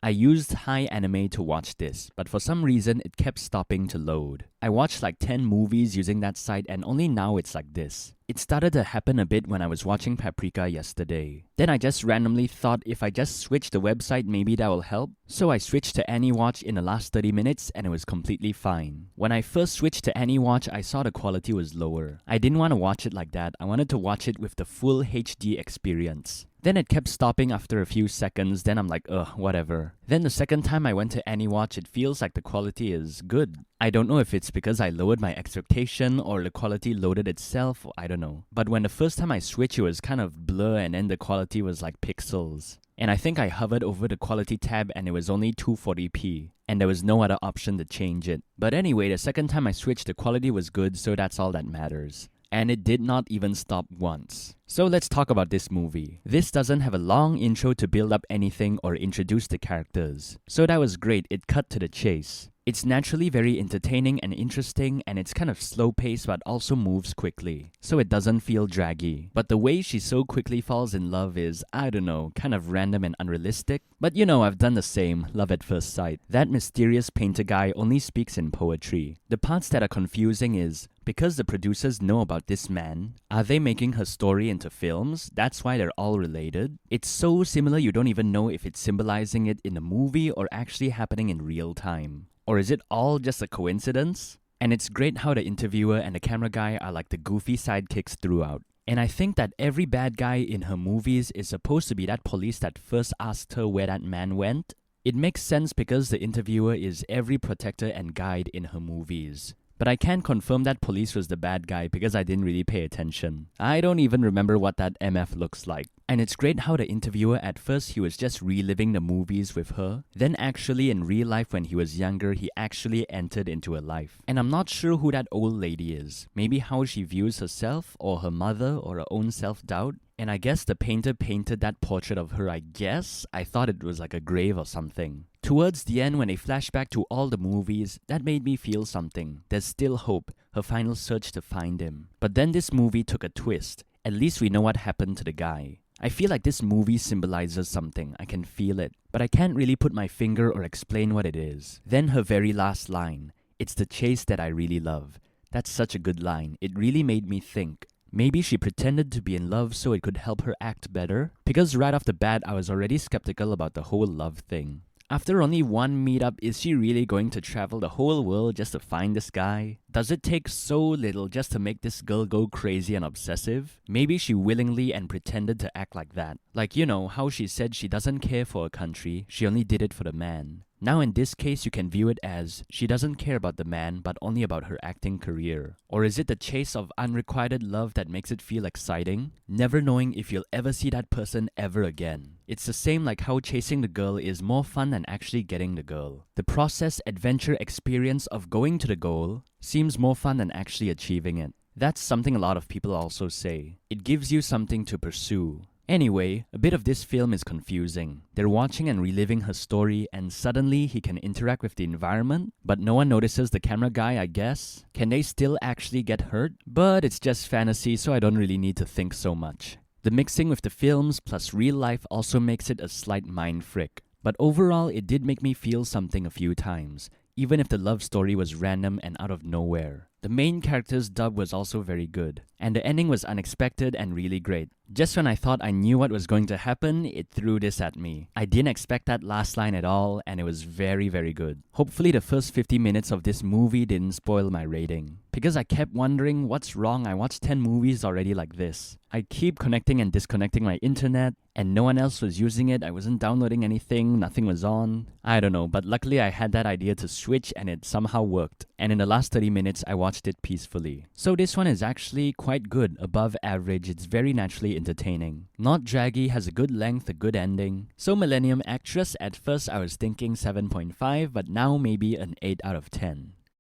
I used high anime to watch this, but for some reason it kept stopping to load. I watched like 10 movies using that site and only now it's like this. It started to happen a bit when I was watching Paprika yesterday. Then I just randomly thought if I just switch the website maybe that will help. So I switched to AniWatch in the last 30 minutes and it was completely fine. When I first switched to AniWatch, I saw the quality was lower. I didn't want to watch it like that, I wanted to watch it with the full HD experience. Then it kept stopping after a few seconds, then I'm like, whatever. Then the second time I went to AniWatch, it feels like the quality is good. I don't know if it's because I lowered my expectation or the quality loaded itself, I don't know. But when the first time I switched, it was kind of blur and then the quality was like pixels. And I think I hovered over the quality tab and it was only 240p. And there was no other option to change it. But anyway, the second time I switched, the quality was good, so that's all that matters. And it did not even stop once. So let's talk about this movie. This doesn't have a long intro to build up anything or introduce the characters. So that was great, it cut to the chase. It's naturally very entertaining and interesting, and it's kind of slow paced but also moves quickly, so it doesn't feel draggy. But the way she so quickly falls in love is, I don't know, kind of random and unrealistic. But you know, I've done the same, love at first sight. That mysterious painter guy only speaks in poetry. The parts that are confusing is, because the producers know about this man, are they making her story into films? That's why they're all related. It's so similar you don't even know if it's symbolizing it in a movie or actually happening in real time. Or is it all just a coincidence? And it's great how the interviewer and the camera guy are like the goofy sidekicks throughout. And I think that every bad guy in her movies is supposed to be that police that first asked her where that man went. It makes sense because the interviewer is every protector and guide in her movies. But I can't confirm that police was the bad guy because I didn't really pay attention. I don't even remember what that MF looks like. And it's great how the interviewer at first he was just reliving the movies with her. Then actually in real life when he was younger, he actually entered into her life. And I'm not sure who that old lady is. Maybe how she views herself or her mother or her own self-doubt. And I guess the painter painted that portrait of her, I guess. I thought it was like a grave or something. Towards the end, when they flash back to all the movies, that made me feel something. There's still hope, her final search to find him. But then this movie took a twist. At least we know what happened to the guy. I feel like this movie symbolizes something, I can feel it. But I can't really put my finger or explain what it is. Then her very last line, "It's the chase that I really love." That's such a good line, it really made me think. Maybe she pretended to be in love so it could help her act better? Because right off the bat, I was already skeptical about the whole love thing. After only one meetup, is she really going to travel the whole world just to find this guy? Does it take so little just to make this girl go crazy and obsessive? Maybe she willingly and pretended to act like that. Like, you know, how she said she doesn't care for a country, she only did it for the man. Now in this case, you can view it as she doesn't care about the man but only about her acting career. Or is it the chase of unrequited love that makes it feel exciting? Never knowing if you'll ever see that person ever again. It's the same like how chasing the girl is more fun than actually getting the girl. The process, adventure, experience of going to the goal seems more fun than actually achieving it. That's something a lot of people also say. It gives you something to pursue. Anyway, a bit of this film is confusing. They're watching and reliving her story and suddenly he can interact with the environment, but no one notices the camera guy, I guess. Can they still actually get hurt? But it's just fantasy, so I don't really need to think so much. The mixing with the films plus real life also makes it a slight mind frick. But overall, it did make me feel something a few times, even if the love story was random and out of nowhere. The main character's dub was also very good, and the ending was unexpected and really great. Just when I thought I knew what was going to happen, it threw this at me. I didn't expect that last line at all, and it was very, very good. Hopefully the first 50 minutes of this movie didn't spoil my rating. Because I kept wondering, what's wrong? I watched 10 movies already like this. I keep connecting and disconnecting my internet, and no one else was using it. I wasn't downloading anything, nothing was on. I don't know, but luckily I had that idea to switch and it somehow worked. And in the last 30 minutes, I watched it peacefully. So this one is actually quite good, above average. It's very naturally entertaining. Not draggy, has a good length, a good ending. So Millennium Actress, at first I was thinking 7.5, but now maybe an 8 out of 10.